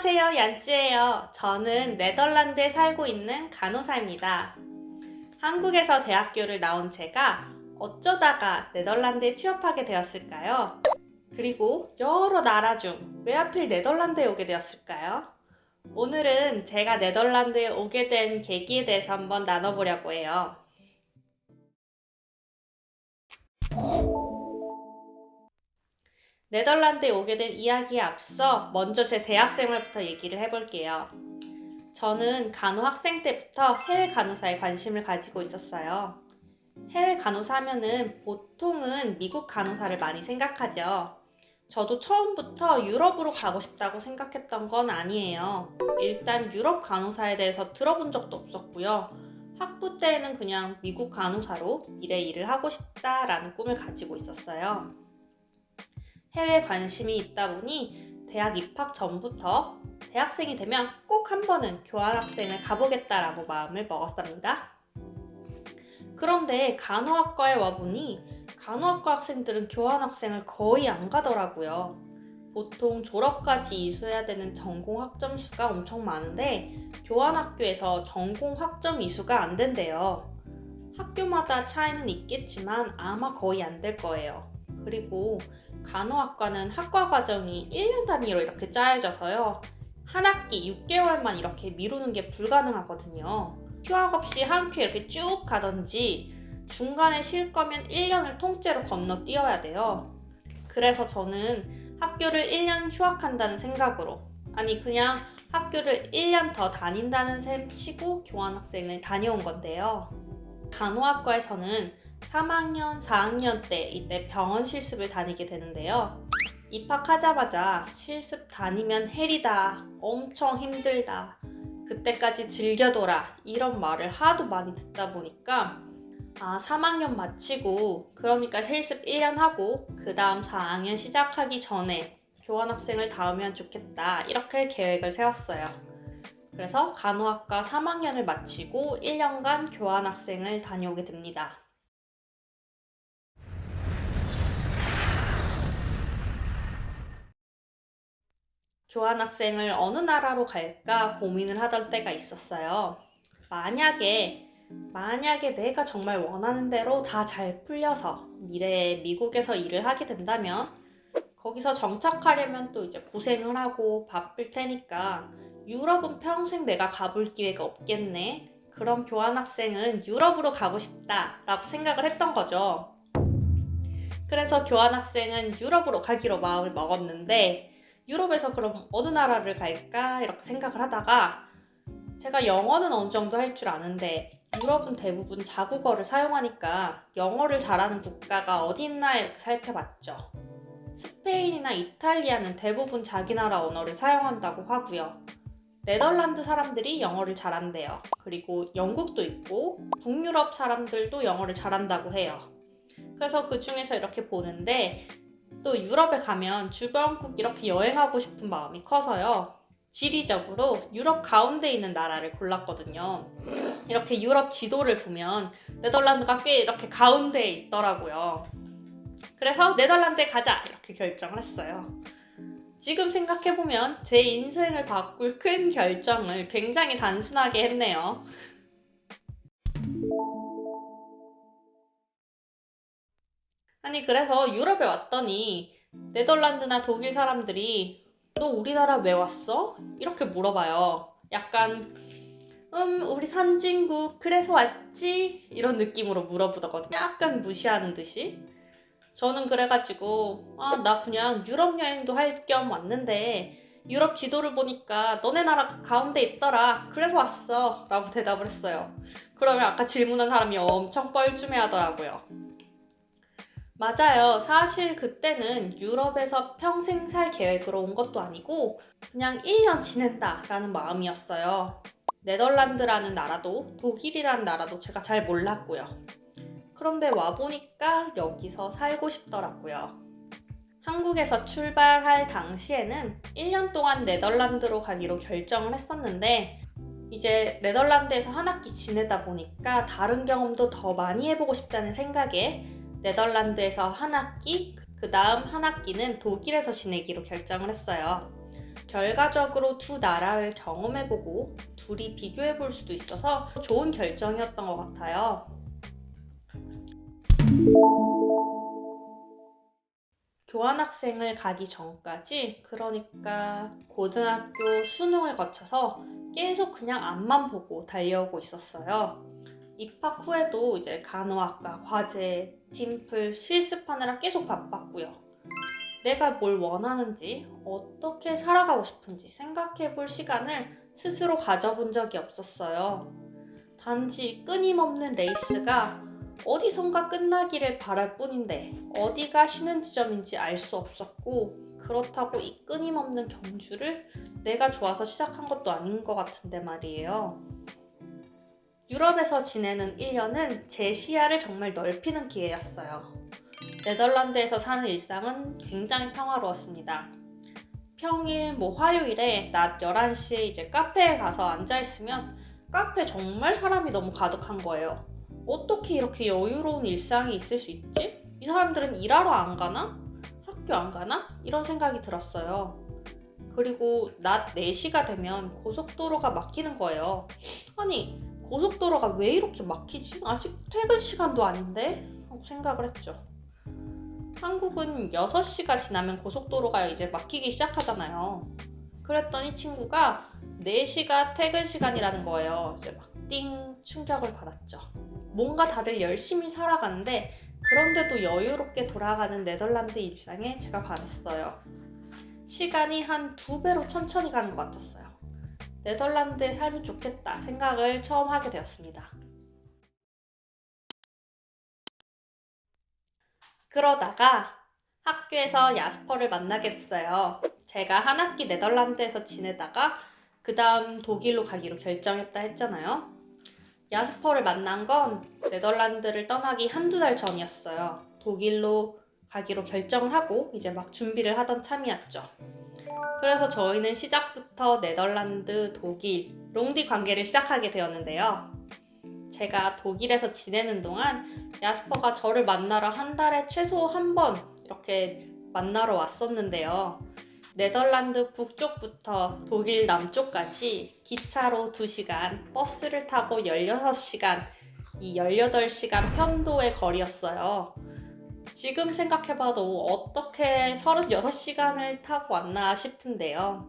안녕하세요, 얀쯔예요. 저는 네덜란드에 살고 있는 간호사입니다. 한국에서 대학교를 나온 제가 어쩌다가 네덜란드에 취업하게 되었을까요? 그리고 여러 나라 중 왜 하필 네덜란드에 오게 되었을까요? 오늘은 제가 네덜란드에 오게 된 계기에 대해서 한번 나눠보려고 해요. 네덜란드에 오게 된 이야기에 앞서 먼저 제 대학 생활부터 얘기를 해볼게요. 저는 간호 학생 때부터 해외 간호사에 관심을 가지고 있었어요. 해외 간호사 하면은 보통은 미국 간호사를 많이 생각하죠. 저도 처음부터 유럽으로 가고 싶다고 생각했던 건 아니에요. 일단 유럽 간호사에 대해서 들어본 적도 없었고요. 학부 때에는 그냥 미국 간호사로 미래 일을 하고 싶다라는 꿈을 가지고 있었어요. 해외 관심이 있다 보니 대학 입학 전부터 대학생이 되면 꼭 한 번은 교환학생을 가보겠다라고 마음을 먹었답니다. 그런데 간호학과에 와보니 간호학과 학생들은 교환학생을 거의 안 가더라고요. 보통 졸업까지 이수해야 되는 전공 학점수가 엄청 많은데 교환학교에서 전공 학점 이수가 안 된대요. 학교마다 차이는 있겠지만 아마 거의 안 될 거예요. 그리고 간호학과는 학과 과정이 1년 단위로 이렇게 짜여져서요. 한 학기 6개월만 이렇게 미루는 게 불가능하거든요. 휴학 없이 한 큐 이렇게 쭉 가든지 중간에 쉴 거면 1년을 통째로 건너뛰어야 돼요. 그래서 저는 학교를 1년 휴학한다는 생각으로, 아니 그냥 학교를 1년 더 다닌다는 셈 치고 교환학생을 다녀온 건데요. 간호학과에서는 3학년, 4학년 때 이때 병원 실습을 다니게 되는데요. 입학하자마자 실습 다니면 헬이다, 엄청 힘들다, 그때까지 즐겨둬라 이런 말을 하도 많이 듣다 보니까 3학년 마치고 그러니까 실습 1년 하고 그 다음 4학년 시작하기 전에 교환학생을 닿으면 좋겠다 이렇게 계획을 세웠어요. 그래서 간호학과 3학년을 마치고 1년간 교환학생을 다녀오게 됩니다. 교환학생을 어느 나라로 갈까 고민을 하던 때가 있었어요. 만약에 내가 정말 원하는 대로 다 잘 풀려서 미래에 미국에서 일을 하게 된다면 거기서 정착하려면 또 이제 고생을 하고 바쁠 테니까 유럽은 평생 내가 가볼 기회가 없겠네. 그럼 교환학생은 유럽으로 가고 싶다라고 생각을 했던 거죠. 그래서 교환학생은 유럽으로 가기로 마음을 먹었는데 유럽에서 그럼 어느 나라를 갈까 이렇게 생각을 하다가 제가 영어는 어느 정도 할 줄 아는데 유럽은 대부분 자국어를 사용하니까 영어를 잘하는 국가가 어디 있나 이렇게 살펴봤죠. 스페인이나 이탈리아는 대부분 자기 나라 언어를 사용한다고 하고요. 네덜란드 사람들이 영어를 잘한대요. 그리고 영국도 있고 북유럽 사람들도 영어를 잘한다고 해요. 그래서 그 중에서 이렇게 보는데 또 유럽에 가면 주변국 이렇게 여행하고 싶은 마음이 커서요. 지리적으로 유럽 가운데 있는 나라를 골랐거든요. 이렇게 유럽 지도를 보면 네덜란드가 꽤 이렇게 가운데에 있더라고요. 그래서 네덜란드에 가자 이렇게 결정을 했어요. 지금 생각해보면 제 인생을 바꿀 큰 결정을 굉장히 단순하게 했네요. 아니 그래서 유럽에 왔더니 네덜란드나 독일 사람들이 너 우리나라 왜 왔어? 이렇게 물어봐요. 약간 우리 선진국 그래서 왔지? 이런 느낌으로 물어보더거든요. 약간 무시하는 듯이. 저는 그래가지고 나 그냥 유럽 여행도 할 겸 왔는데 유럽 지도를 보니까 너네 나라 가운데 있더라. 그래서 왔어. 라고 대답을 했어요. 그러면 아까 질문한 사람이 엄청 뻘쭘해 하더라고요. 맞아요. 사실 그때는 유럽에서 평생 살 계획으로 온 것도 아니고 그냥 1년 지낸다라는 마음이었어요. 네덜란드라는 나라도 독일이라는 나라도 제가 잘 몰랐고요. 그런데 와보니까 여기서 살고 싶더라고요. 한국에서 출발할 당시에는 1년 동안 네덜란드로 가기로 결정을 했었는데 이제 네덜란드에서 한 학기 지내다 보니까 다른 경험도 더 많이 해보고 싶다는 생각에 네덜란드에서 한 학기, 그 다음 한 학기는 독일에서 지내기로 결정을 했어요. 결과적으로 두 나라를 경험해보고 둘이 비교해볼 수도 있어서 좋은 결정이었던 것 같아요. 교환학생을 가기 전까지, 그러니까 고등학교 수능을 거쳐서 계속 그냥 앞만 보고 달려오고 있었어요. 입학 후에도 이제 간호학과 과제, 팀플, 실습하느라 계속 바빴고요. 내가 뭘 원하는지, 어떻게 살아가고 싶은지 생각해 볼 시간을 스스로 가져본 적이 없었어요. 단지 끊임없는 레이스가 어디선가 끝나기를 바랄 뿐인데 어디가 쉬는 지점인지 알 수 없었고, 그렇다고 이 끊임없는 경주를 내가 좋아서 시작한 것도 아닌 것 같은데 말이에요. 유럽에서 지내는 1년은 제 시야를 정말 넓히는 기회였어요. 네덜란드에서 사는 일상은 굉장히 평화로웠습니다. 평일 화요일에 낮 11시에 이제 카페에 가서 앉아있으면 카페 정말 사람이 너무 가득한 거예요. 어떻게 이렇게 여유로운 일상이 있을 수 있지? 이 사람들은 일하러 안 가나? 학교 안 가나? 이런 생각이 들었어요. 그리고 낮 4시가 되면 고속도로가 막히는 거예요. 아니, 고속도로가 왜 이렇게 막히지? 아직 퇴근 시간도 아닌데? 하고 생각을 했죠. 한국은 6시가 지나면 고속도로가 이제 막히기 시작하잖아요. 그랬더니 친구가 4시가 퇴근 시간이라는 거예요. 이제 막 띵 충격을 받았죠. 뭔가 다들 열심히 살아가는데 그런데도 여유롭게 돌아가는 네덜란드 일상에 제가 반했어요. 시간이 한 2배로 천천히 가는 것 같았어요. 네덜란드에 살면 좋겠다 생각을 처음 하게 되었습니다. 그러다가 학교에서 야스퍼를 만나게 됐어요. 제가 한 학기 네덜란드에서 지내다가 그 다음 독일로 가기로 결정했다 했잖아요. 야스퍼를 만난 건 네덜란드를 떠나기 한두 달 전이었어요. 독일로 가기로 결정을 하고 이제 막 준비를 하던 참이었죠. 그래서 저희는 시작부터 네덜란드, 독일, 롱디 관계를 시작하게 되었는데요. 제가 독일에서 지내는 동안 야스퍼가 저를 만나러 한 달에 최소 한 번 이렇게 만나러 왔었는데요. 네덜란드 북쪽부터 독일 남쪽까지 기차로 2시간, 버스를 타고 16시간, 이 18시간 편도의 거리였어요. 지금 생각해봐도 어떻게 36시간을 타고 왔나 싶은데요.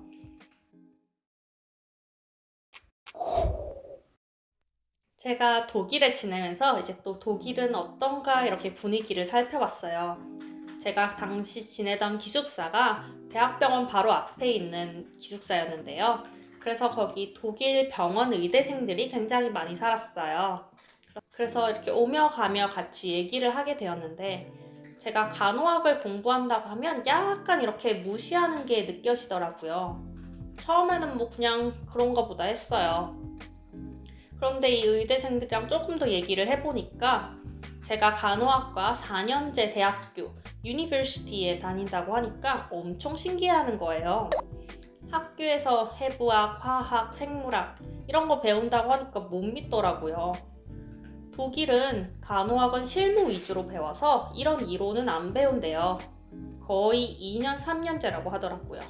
제가 독일에 지내면서 이제 또 독일은 어떤가 이렇게 분위기를 살펴봤어요. 제가 당시 지내던 기숙사가 대학병원 바로 앞에 있는 기숙사였는데요. 그래서 거기 독일 병원 의대생들이 굉장히 많이 살았어요. 그래서 이렇게 오며 가며 같이 얘기를 하게 되었는데, 제가 간호학을 공부한다고 하면 약간 이렇게 무시하는 게 느껴지더라고요. 처음에는 그냥 그런가 보다 했어요. 그런데 이 의대생들이랑 조금 더 얘기를 해보니까 제가 간호학과 4년제 대학교 유니버시티에 다닌다고 하니까 엄청 신기해하는 거예요. 학교에서 해부학, 화학, 생물학 이런 거 배운다고 하니까 못 믿더라고요. 독일은 간호학은 실무 위주로 배워서 이런 이론은 안 배운대요. 거의 2년, 3년제라고 하더라고요.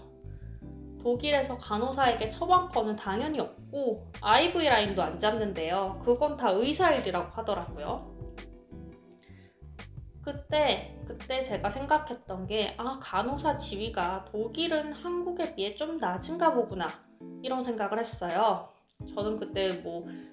독일에서 간호사에게 처방권은 당연히 없고 IV 라인도 안 잡는데요. 그건 다 의사 일이라고 하더라고요. 그때 제가 생각했던 게 간호사 지위가 독일은 한국에 비해 좀 낮은가 보구나 이런 생각을 했어요. 저는 그때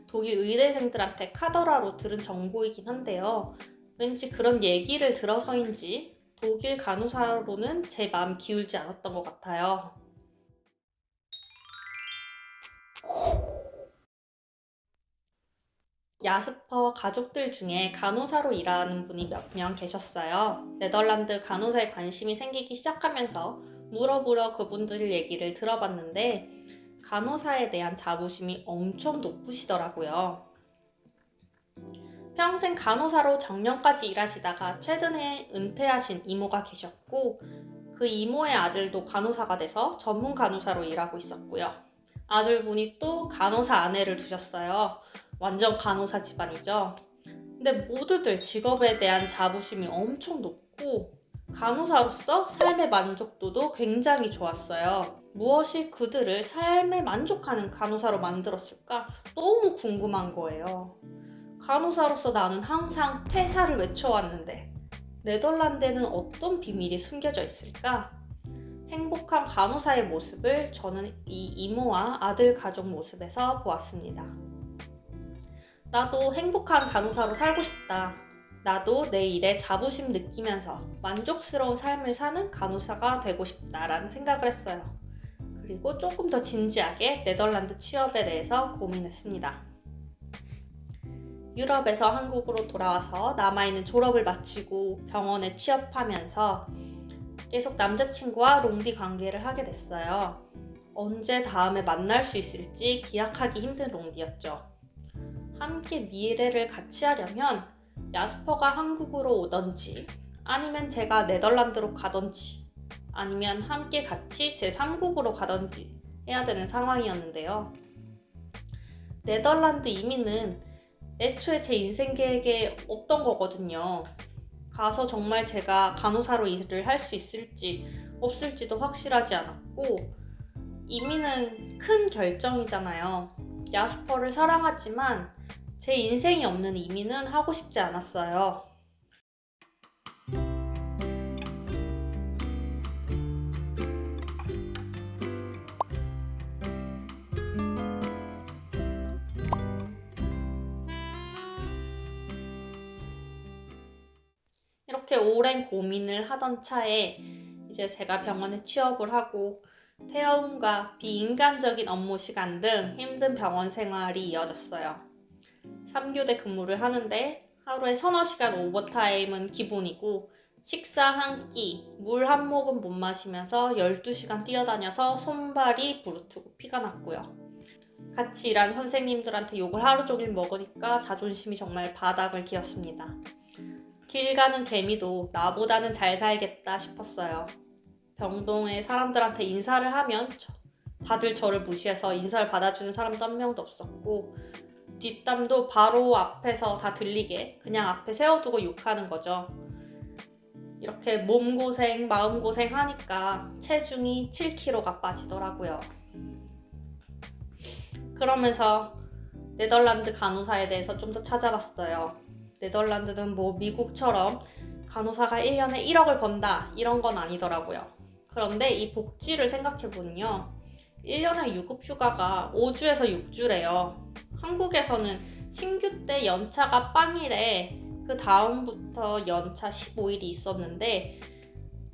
독일 의대생들한테 카더라로 들은 정보이긴 한데요. 왠지 그런 얘기를 들어서인지 독일 간호사로는 제 마음 기울지 않았던 것 같아요. 야스퍼 가족들 중에 간호사로 일하는 분이 몇 명 계셨어요. 네덜란드 간호사에 관심이 생기기 시작하면서 물어보러 그분들 얘기를 들어봤는데 간호사에 대한 자부심이 엄청 높으시더라고요. 평생 간호사로 정년까지 일하시다가 최근에 은퇴하신 이모가 계셨고, 그 이모의 아들도 간호사가 돼서 전문 간호사로 일하고 있었고요. 아들분이 또 간호사 아내를 두셨어요. 완전 간호사 집안이죠. 근데 모두들 직업에 대한 자부심이 엄청 높고 간호사로서 삶의 만족도도 굉장히 좋았어요. 무엇이 그들을 삶에 만족하는 간호사로 만들었을까? 너무 궁금한 거예요. 간호사로서 나는 항상 퇴사를 외쳐왔는데 네덜란드에는 어떤 비밀이 숨겨져 있을까? 행복한 간호사의 모습을 저는 이 이모와 아들 가족 모습에서 보았습니다. 나도 행복한 간호사로 살고 싶다. 나도 내 일에 자부심 느끼면서 만족스러운 삶을 사는 간호사가 되고 싶다라는 생각을 했어요. 그리고 조금 더 진지하게 네덜란드 취업에 대해서 고민했습니다. 유럽에서 한국으로 돌아와서 남아있는 졸업을 마치고 병원에 취업하면서 계속 남자친구와 롱디 관계를 하게 됐어요. 언제 다음에 만날 수 있을지 기약하기 힘든 롱디였죠. 함께 미래를 같이 하려면 야스퍼가 한국으로 오던지 아니면 제가 네덜란드로 가던지 아니면 함께 같이 제3국으로 가던지 해야 되는 상황이었는데요. 네덜란드 이민은 애초에 제 인생 계획에 없던 거거든요. 가서 정말 제가 간호사로 일을 할 수 있을지 없을지도 확실하지 않았고, 이민은 큰 결정이잖아요. 야스퍼를 사랑하지만 제 인생이 없는 이민은 하고 싶지 않았어요. 이렇게 오랜 고민을 하던 차에 이제 제가 병원에 취업을 하고 퇴원과 비인간적인 업무 시간 등 힘든 병원 생활이 이어졌어요. 3교대 근무를 하는데 하루에 서너 시간 오버타임은 기본이고 식사 한 끼, 물 한 모금 못 마시면서 12시간 뛰어다녀서 손발이 부르트고 피가 났고요. 같이 일한 선생님들한테 욕을 하루 종일 먹으니까 자존심이 정말 바닥을 기었습니다. 길 가는 개미도 나보다는 잘 살겠다 싶었어요. 병동에 사람들한테 인사를 하면 다들 저를 무시해서 인사를 받아주는 사람도 한 명도 없었고 뒷담도 바로 앞에서 다 들리게 그냥 앞에 세워두고 욕하는 거죠. 이렇게 몸고생, 마음고생 하니까 체중이 7kg가 빠지더라고요. 그러면서 네덜란드 간호사에 대해서 좀 더 찾아봤어요. 네덜란드는 뭐 미국처럼 간호사가 1년에 1억을 번다 이런 건 아니더라고요. 그런데 이 복지를 생각해보면요. 1년에 유급휴가가 5주에서 6주래요. 한국에서는 신규 때 연차가 빵이래. 그 다음부터 연차 15일이 있었는데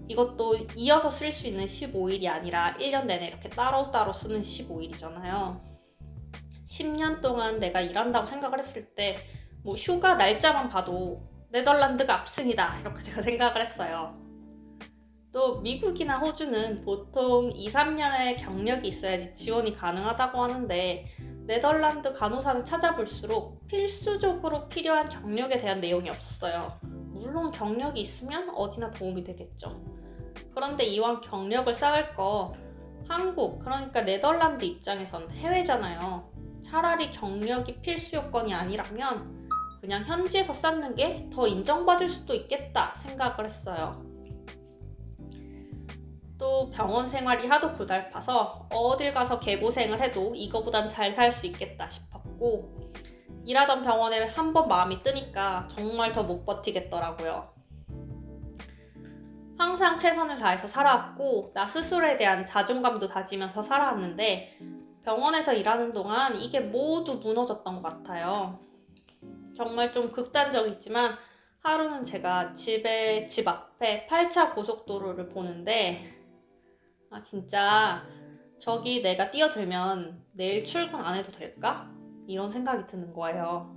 이것도 이어서 쓸 수 있는 15일이 아니라 1년 내내 이렇게 따로따로 쓰는 15일이잖아요. 10년 동안 내가 일한다고 생각을 했을 때 뭐 휴가 날짜만 봐도 네덜란드가 압승이다 이렇게 제가 생각을 했어요. 또 미국이나 호주는 보통 2, 3년의 경력이 있어야지 지원이 가능하다고 하는데 네덜란드 간호사는 찾아볼수록 필수적으로 필요한 경력에 대한 내용이 없었어요. 물론 경력이 있으면 어디나 도움이 되겠죠. 그런데 이왕 경력을 쌓을 거 한국, 그러니까 네덜란드 입장에선 해외잖아요. 차라리 경력이 필수 요건이 아니라면 그냥 현지에서 쌓는 게 더 인정받을 수도 있겠다 생각을 했어요. 또 병원 생활이 하도 고달파서 어딜 가서 개고생을 해도 이거보단 잘 살 수 있겠다 싶었고 일하던 병원에 한 번 마음이 뜨니까 정말 더 못 버티겠더라고요. 항상 최선을 다해서 살아왔고 나 스스로에 대한 자존감도 다지면서 살아왔는데 병원에서 일하는 동안 이게 모두 무너졌던 것 같아요. 정말 좀 극단적이지만 하루는 제가 집 앞에 8차 고속도로를 보는데 진짜 저기 내가 뛰어들면 내일 출근 안 해도 될까? 이런 생각이 드는 거예요.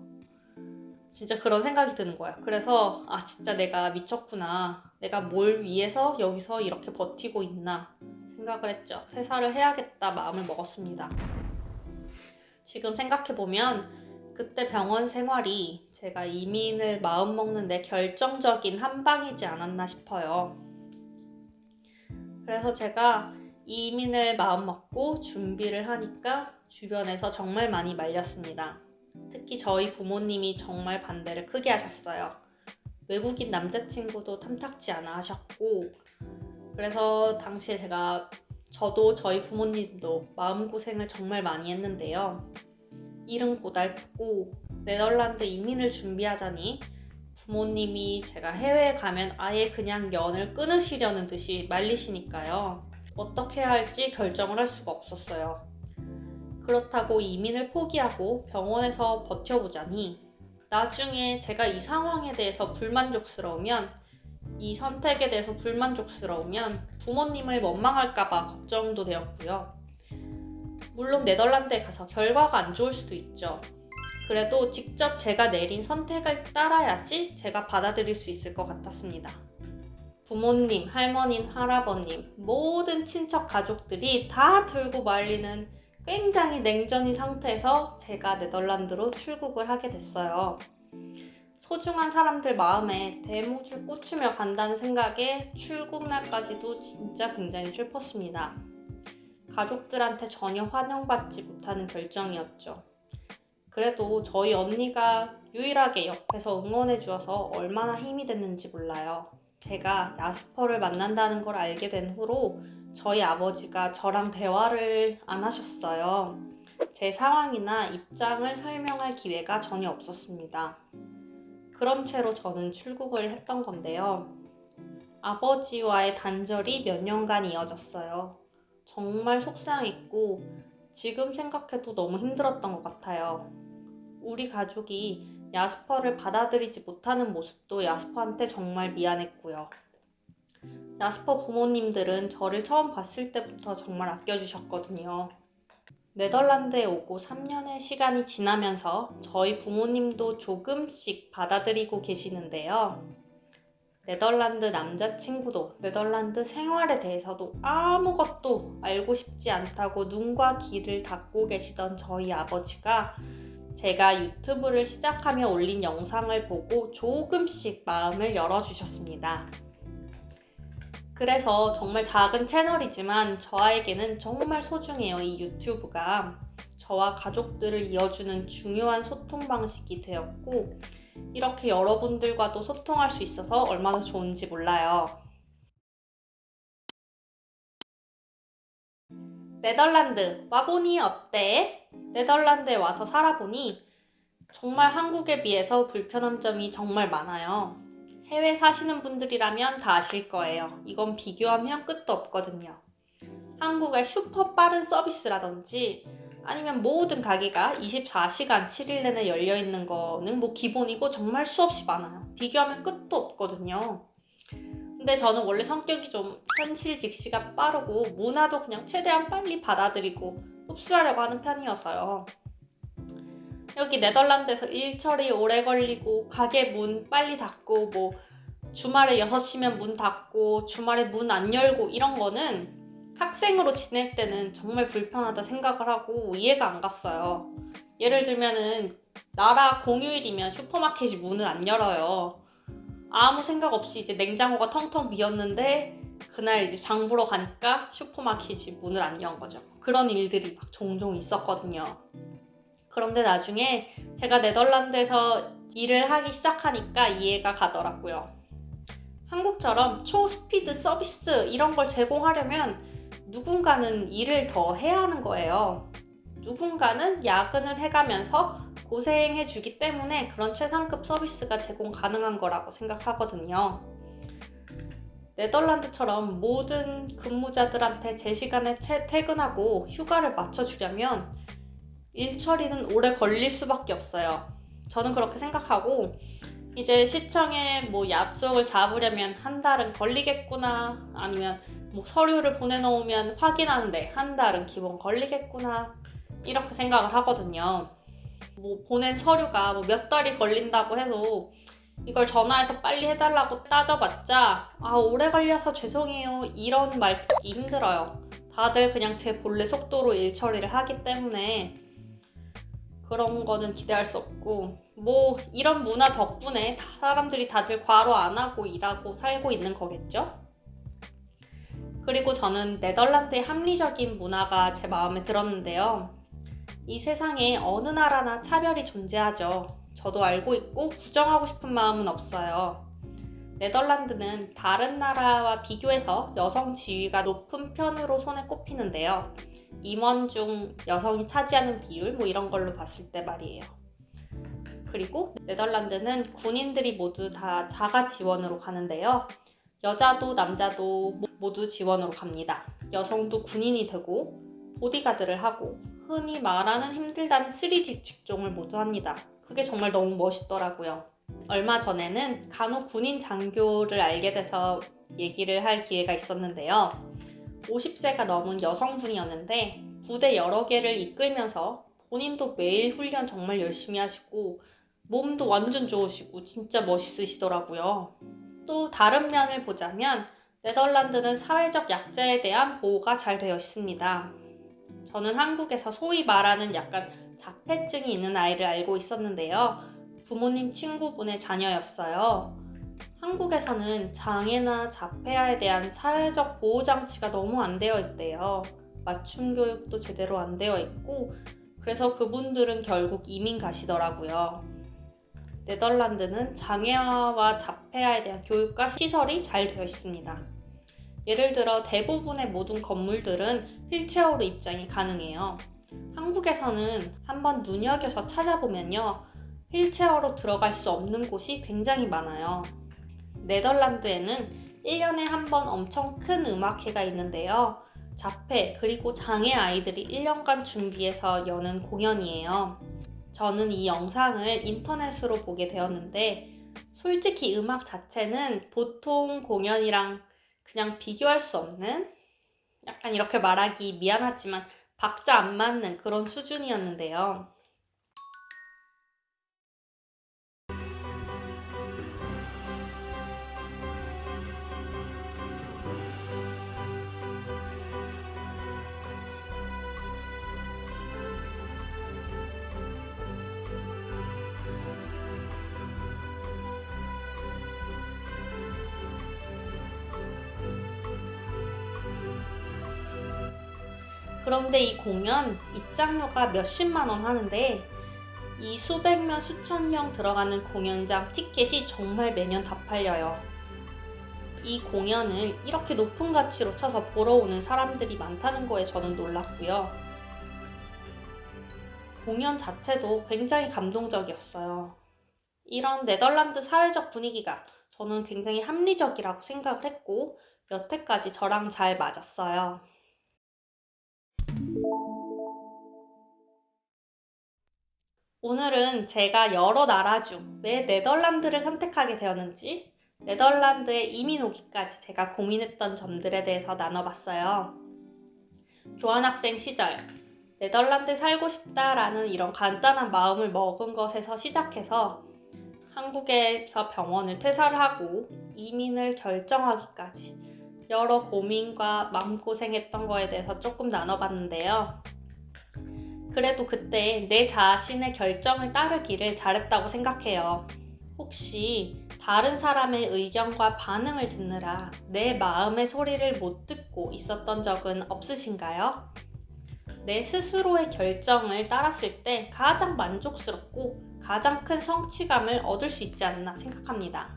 진짜 그런 생각이 드는 거예요. 그래서 진짜 내가 미쳤구나. 내가 뭘 위해서 여기서 이렇게 버티고 있나 생각을 했죠. 퇴사를 해야겠다 마음을 먹었습니다. 지금 생각해보면 그때 병원 생활이 제가 이민을 마음먹는 데 결정적인 한 방이지 않았나 싶어요. 그래서 제가 이민을 마음먹고 준비를 하니까 주변에서 정말 많이 말렸습니다. 특히 저희 부모님이 정말 반대를 크게 하셨어요. 외국인 남자친구도 탐탁지 않아 하셨고 그래서 당시에 제가 저도 저희 부모님도 마음고생을 정말 많이 했는데요. 일은 고달프고 네덜란드 이민을 준비하자니 부모님이 제가 해외에 가면 아예 그냥 연을 끊으시려는 듯이 말리시니까요. 어떻게 해야 할지 결정을 할 수가 없었어요. 그렇다고 이민을 포기하고 병원에서 버텨보자니 나중에 제가 이 상황에 대해서 불만족스러우면, 이 선택에 대해서 불만족스러우면 부모님을 원망할까봐 걱정도 되었고요. 물론 네덜란드에 가서 결과가 안 좋을 수도 있죠. 그래도 직접 제가 내린 선택을 따라야지 제가 받아들일 수 있을 것 같았습니다. 부모님, 할머님, 할아버님, 모든 친척 가족들이 다 들고 말리는 굉장히 냉전인 상태에서 제가 네덜란드로 출국을 하게 됐어요. 소중한 사람들 마음에 대못을 꽂히며 간다는 생각에 출국 날까지도 진짜 굉장히 슬펐습니다. 가족들한테 전혀 환영받지 못하는 결정이었죠. 그래도 저희 언니가 유일하게 옆에서 응원해 주어서 얼마나 힘이 됐는지 몰라요. 제가 야스퍼를 만난다는 걸 알게 된 후로 저희 아버지가 저랑 대화를 안 하셨어요. 제 상황이나 입장을 설명할 기회가 전혀 없었습니다. 그런 채로 저는 출국을 했던 건데요. 아버지와의 단절이 몇 년간 이어졌어요. 정말 속상했고 지금 생각해도 너무 힘들었던 것 같아요. 우리 가족이 야스퍼를 받아들이지 못하는 모습도 야스퍼한테 정말 미안했고요. 야스퍼 부모님들은 저를 처음 봤을 때부터 정말 아껴주셨거든요. 네덜란드에 오고 3년의 시간이 지나면서 저희 부모님도 조금씩 받아들이고 계시는데요. 네덜란드 남자친구도 네덜란드 생활에 대해서도 아무것도 알고 싶지 않다고 눈과 귀를 닫고 계시던 저희 아버지가 제가 유튜브를 시작하며 올린 영상을 보고 조금씩 마음을 열어주셨습니다. 그래서 정말 작은 채널이지만 저에게는 정말 소중해요. 이 유튜브가 저와 가족들을 이어주는 중요한 소통 방식이 되었고 이렇게 여러분들과도 소통할 수 있어서 얼마나 좋은지 몰라요. 네덜란드 와보니 어때? 네덜란드에 와서 살아보니 정말 한국에 비해서 불편한 점이 정말 많아요. 해외 사시는 분들이라면 다 아실 거예요. 이건 비교하면 끝도 없거든요. 한국의 슈퍼 빠른 서비스라든지 아니면 모든 가게가 24시간 7일 내내 열려있는 거는 뭐 기본이고 정말 수없이 많아요. 비교하면 끝도 없거든요. 근데 저는 원래 성격이 좀 현실 직시가 빠르고 문화도 그냥 최대한 빨리 받아들이고 흡수하려고 하는 편이어서요. 여기 네덜란드에서 일처리 오래 걸리고 가게 문 빨리 닫고 뭐 주말에 6시면 문 닫고 주말에 문 안 열고 이런 거는 학생으로 지낼 때는 정말 불편하다 생각을 하고 이해가 안 갔어요. 예를 들면은 나라 공휴일이면 슈퍼마켓이 문을 안 열어요. 아무 생각 없이 이제 냉장고가 텅텅 비었는데 그날 이제 장 보러 가니까 슈퍼마켓이 문을 안 연 거죠. 그런 일들이 막 종종 있었거든요. 그런데 나중에 제가 네덜란드에서 일을 하기 시작하니까 이해가 가더라고요. 한국처럼 초스피드 서비스 이런 걸 제공하려면 누군가는 일을 더 해야 하는 거예요. 누군가는 야근을 해가면서 고생해주기 때문에 그런 최상급 서비스가 제공 가능한 거라고 생각하거든요. 네덜란드처럼 모든 근무자들한테 제 시간에 퇴근하고 휴가를 맞춰주려면 일 처리는 오래 걸릴 수밖에 없어요. 저는 그렇게 생각하고 이제 시청에 뭐 약속을 잡으려면 한 달은 걸리겠구나, 아니면 뭐 서류를 보내놓으면 확인하는데 한 달은 기본 걸리겠구나, 이렇게 생각을 하거든요. 뭐 보낸 서류가 뭐 몇 달이 걸린다고 해서 이걸 전화해서 빨리 해달라고 따져봤자 오래 걸려서 죄송해요 이런 말 듣기 힘들어요. 다들 그냥 제 본래 속도로 일 처리를 하기 때문에 그런 거는 기대할 수 없고 뭐 이런 문화 덕분에 사람들이 다들 과로 안 하고 일하고 살고 있는 거겠죠? 그리고 저는 네덜란드의 합리적인 문화가 제 마음에 들었는데요. 이 세상에 어느 나라나 차별이 존재하죠. 저도 알고 있고 부정하고 싶은 마음은 없어요. 네덜란드는 다른 나라와 비교해서 여성 지위가 높은 편으로 손에 꼽히는데요. 임원 중 여성이 차지하는 비율 이런 걸로 봤을 때 말이에요. 그리고 네덜란드는 군인들이 모두 다 자가 지원으로 가는데요. 여자도 남자도 모두 지원으로 갑니다. 여성도 군인이 되고 보디가드를 하고 흔히 말하는 힘들다는 3D 직종을 모두 합니다. 그게 정말 너무 멋있더라고요. 얼마 전에는 간호 군인 장교를 알게 돼서 얘기를 할 기회가 있었는데요. 50세가 넘은 여성분이었는데 부대 여러 개를 이끌면서 본인도 매일 훈련 정말 열심히 하시고 몸도 완전 좋으시고 진짜 멋있으시더라고요. 또 다른 면을 보자면 네덜란드는 사회적 약자에 대한 보호가 잘 되어 있습니다. 저는 한국에서 소위 말하는 약간 자폐증이 있는 아이를 알고 있었는데요. 부모님 친구분의 자녀였어요. 한국에서는 장애나 자폐아에 대한 사회적 보호장치가 너무 안 되어 있대요. 맞춤 교육도 제대로 안 되어 있고, 그래서 그분들은 결국 이민 가시더라고요. 네덜란드는 장애아와 자폐아에 대한 교육과 시설이 잘 되어 있습니다. 예를 들어 대부분의 모든 건물들은 휠체어로 입장이 가능해요. 한국에서는 한번 눈여겨서 찾아보면요. 휠체어로 들어갈 수 없는 곳이 굉장히 많아요. 네덜란드에는 1년에 한 번 엄청 큰 음악회가 있는데요. 자폐 그리고 장애 아이들이 1년간 준비해서 여는 공연이에요. 저는 이 영상을 인터넷으로 보게 되었는데 솔직히 음악 자체는 보통 공연이랑 그냥 비교할 수 없는, 약간 이렇게 말하기 미안하지만 박자 안 맞는 그런 수준이었는데요. 그런데 이 공연 입장료가 몇십만 원 하는데 이 수백 명, 수천 명 들어가는 공연장 티켓이 정말 매년 다 팔려요. 이 공연을 이렇게 높은 가치로 쳐서 보러 오는 사람들이 많다는 거에 저는 놀랐고요. 공연 자체도 굉장히 감동적이었어요. 이런 네덜란드 사회적 분위기가 저는 굉장히 합리적이라고 생각을 했고 여태까지 저랑 잘 맞았어요. 오늘은 제가 여러 나라 중 왜 네덜란드를 선택하게 되었는지, 네덜란드에 이민 오기까지 제가 고민했던 점들에 대해서 나눠봤어요. 교환학생 시절, 네덜란드에 살고 싶다라는 이런 간단한 마음을 먹은 것에서 시작해서 한국에서 병원을 퇴사를 하고 이민을 결정하기까지 여러 고민과 마음고생했던 거에 대해서 조금 나눠봤는데요. 그래도 그때 내 자신의 결정을 따르기를 잘했다고 생각해요. 혹시 다른 사람의 의견과 반응을 듣느라 내 마음의 소리를 못 듣고 있었던 적은 없으신가요? 내 스스로의 결정을 따랐을 때 가장 만족스럽고 가장 큰 성취감을 얻을 수 있지 않나 생각합니다.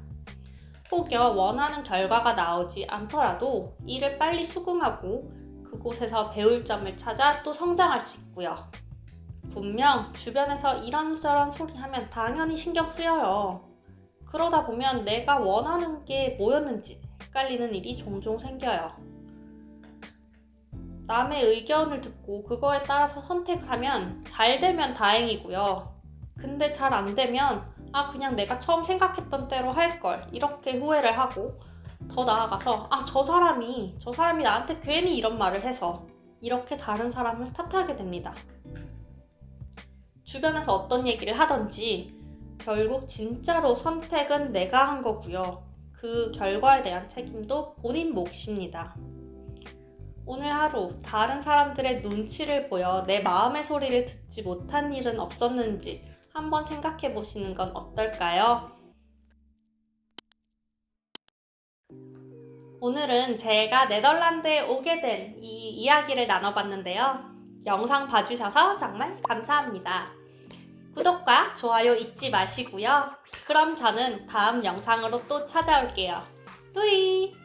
혹여 원하는 결과가 나오지 않더라도 이를 빨리 수긍하고 그곳에서 배울 점을 찾아 또 성장할 수 있고요. 분명 주변에서 이런저런 소리 하면 당연히 신경 쓰여요. 그러다 보면 내가 원하는 게 뭐였는지 헷갈리는 일이 종종 생겨요. 남의 의견을 듣고 그거에 따라서 선택을 하면 잘 되면 다행이고요. 근데 잘 안 되면 그냥 내가 처음 생각했던 대로 할 걸 이렇게 후회를 하고 더 나아가서 저 사람이 나한테 괜히 이런 말을 해서 이렇게 다른 사람을 탓하게 됩니다. 주변에서 어떤 얘기를 하던지 결국 진짜로 선택은 내가 한 거고요. 그 결과에 대한 책임도 본인 몫입니다. 오늘 하루 다른 사람들의 눈치를 보여 내 마음의 소리를 듣지 못한 일은 없었는지 한번 생각해 보시는 건 어떨까요? 오늘은 제가 네덜란드에 오게 된 이 이야기를 나눠봤는데요. 영상 봐주셔서 정말 감사합니다. 구독과 좋아요 잊지 마시고요. 그럼 저는 다음 영상으로 또 찾아올게요. 뿌이!